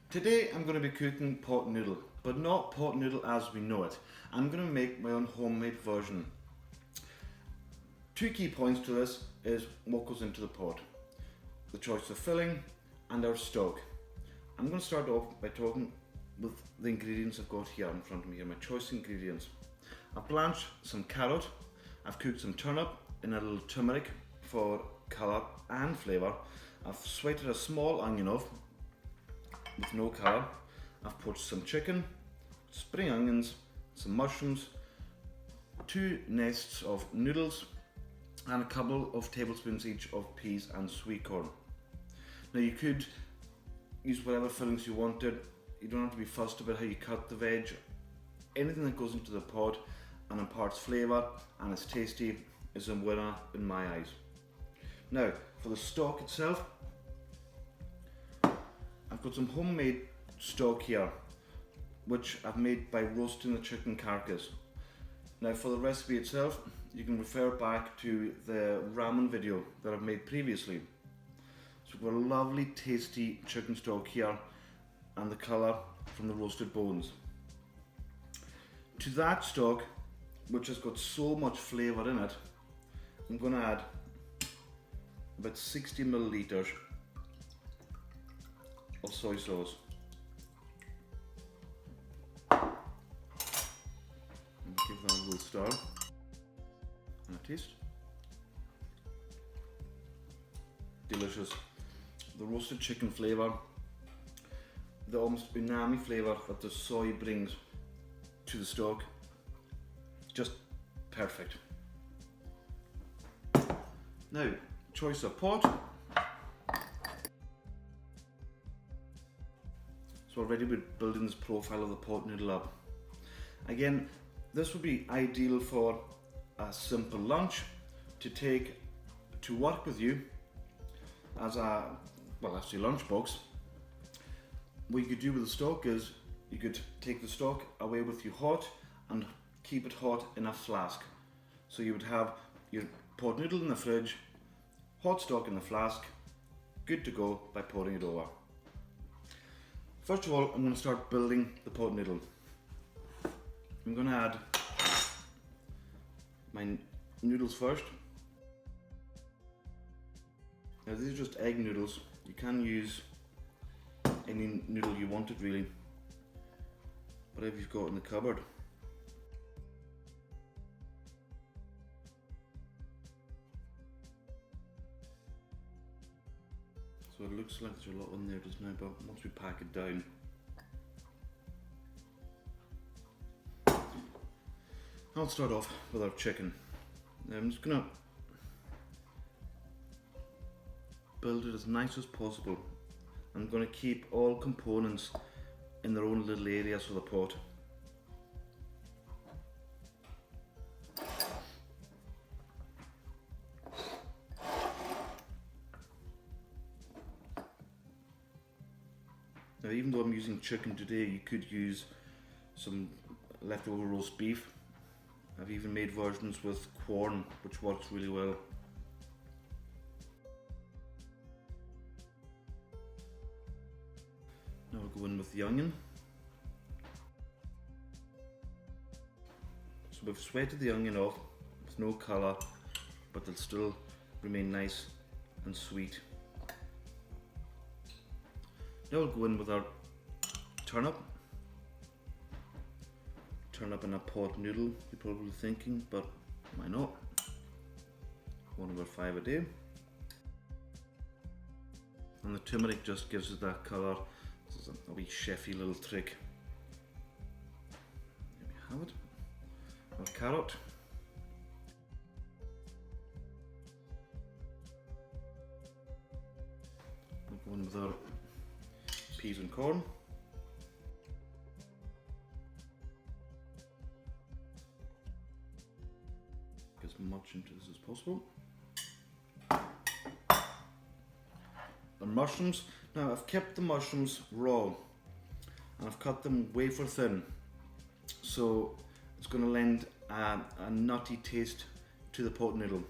Today I'm going to be cooking pot noodle, but not pot noodle as we know it. I'm going to make my own homemade version. Two key points to this is what goes into the pot, the choice of filling and our stock. I'm going to start off by talking with the ingredients I've got here in front of me, my choice ingredients. I've blanched some carrot, I've cooked some turnip in a little turmeric for colour and flavour. I've sweated a small onion off with no colour. I've poached some chicken, spring onions, some mushrooms, 2 nests of noodles and a couple of tablespoons each of peas and sweet corn. Now you could use whatever fillings you wanted. You don't have to be fussed about how you cut the veg. Anything that goes into the pot and imparts flavour and is tasty is a winner in my eyes. Now for the stock itself, I've got some homemade stock here which I've made by roasting the chicken carcass. Now for the recipe itself, you can refer back to the ramen video that I've made previously. So we've got a lovely tasty chicken stock here and the colour from the roasted bones. To that stock, which has got so much flavour in it, I'm going to add about 60 millilitres of soy sauce. And give that a little stir and a taste. Delicious. The roasted chicken flavour, the almost umami flavour that the soy brings to the stock, just perfect. Now, choice of pot. So already we're building this profile of the pot noodle up. Again, this would be ideal for a simple lunch to take to work with you as a, well, that's your lunchbox. What you could do with the stock is you could take the stock away with you hot and keep it hot in a flask. So you would have your pot noodle in the fridge, hot stock in the flask, good to go by pouring it over. First of all, I'm going to start building the pot noodle. I'm going to add my noodles first. Now these are just egg noodles. You can use any noodle you wanted really, whatever you've got in the cupboard. So it looks like there's a lot in there just now, but once we pack it down, I'll start off with our chicken. Now I'm just going to build it as nice as possible. I'm going to keep all components in their own little areas for the pot. Now even though I'm using chicken today, you could use some leftover roast beef. I've even made versions with corn, which works really well. Now we'll go in with the onion. So we've sweated the onion off, with no colour, but they'll still remain nice and sweet. Now we'll go in with our turnip. Turnip in a pot noodle, you're probably thinking, but why not? 1/5 a day. And the turmeric just gives it that colour. This is a wee chefy little trick. There we have it. Our carrot. We'll go in with our peas and corn. Get as much into this as possible. The mushrooms. Now I've kept the mushrooms raw and I've cut them wafer thin, so it's going to lend a nutty taste to the pot noodle,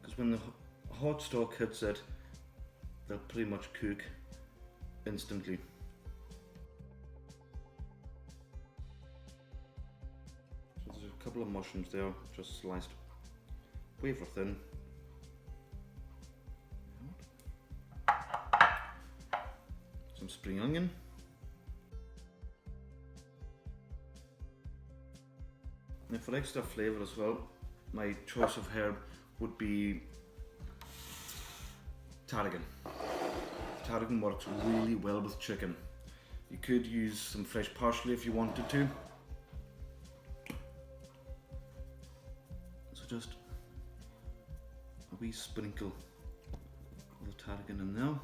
because when the hot stock hits it, they'll pretty much cook instantly. So there's a couple of mushrooms there, just sliced wafer thin. Some spring onion. And for extra flavour as well, my choice of herb would be tarragon. Tarragon works really well with chicken. You could use some fresh parsley if you wanted to. So just a wee sprinkle of the tarragon in there.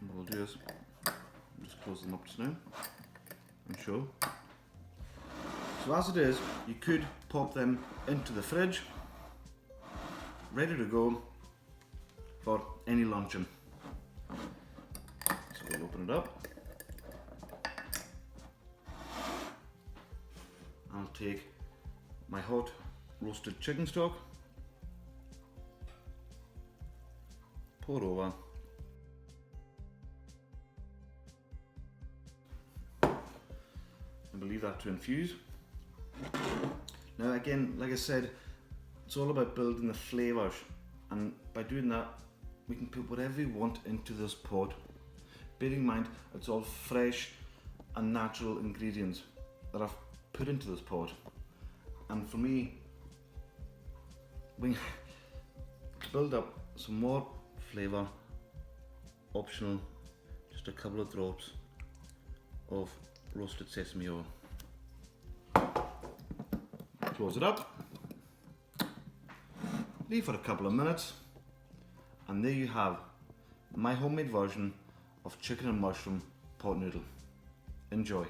And what we'll do is just close them up just now and show. So as it is, you could pop them into the fridge, ready to go for any luncheon. So we'll open it up. I'll take my hot roasted chicken stock, pour over, and we'll leave that to infuse. Now again, like I said, it's all about building the flavours, and by doing that we can put whatever we want into this pot. Bear in mind it's all fresh and natural ingredients that I've put into this pot, and for me, we build up some more flavour, optional, just a couple of drops of roasted sesame oil. Close it up, leave for a couple of minutes, and there you have my homemade version of chicken and mushroom pot noodle. Enjoy.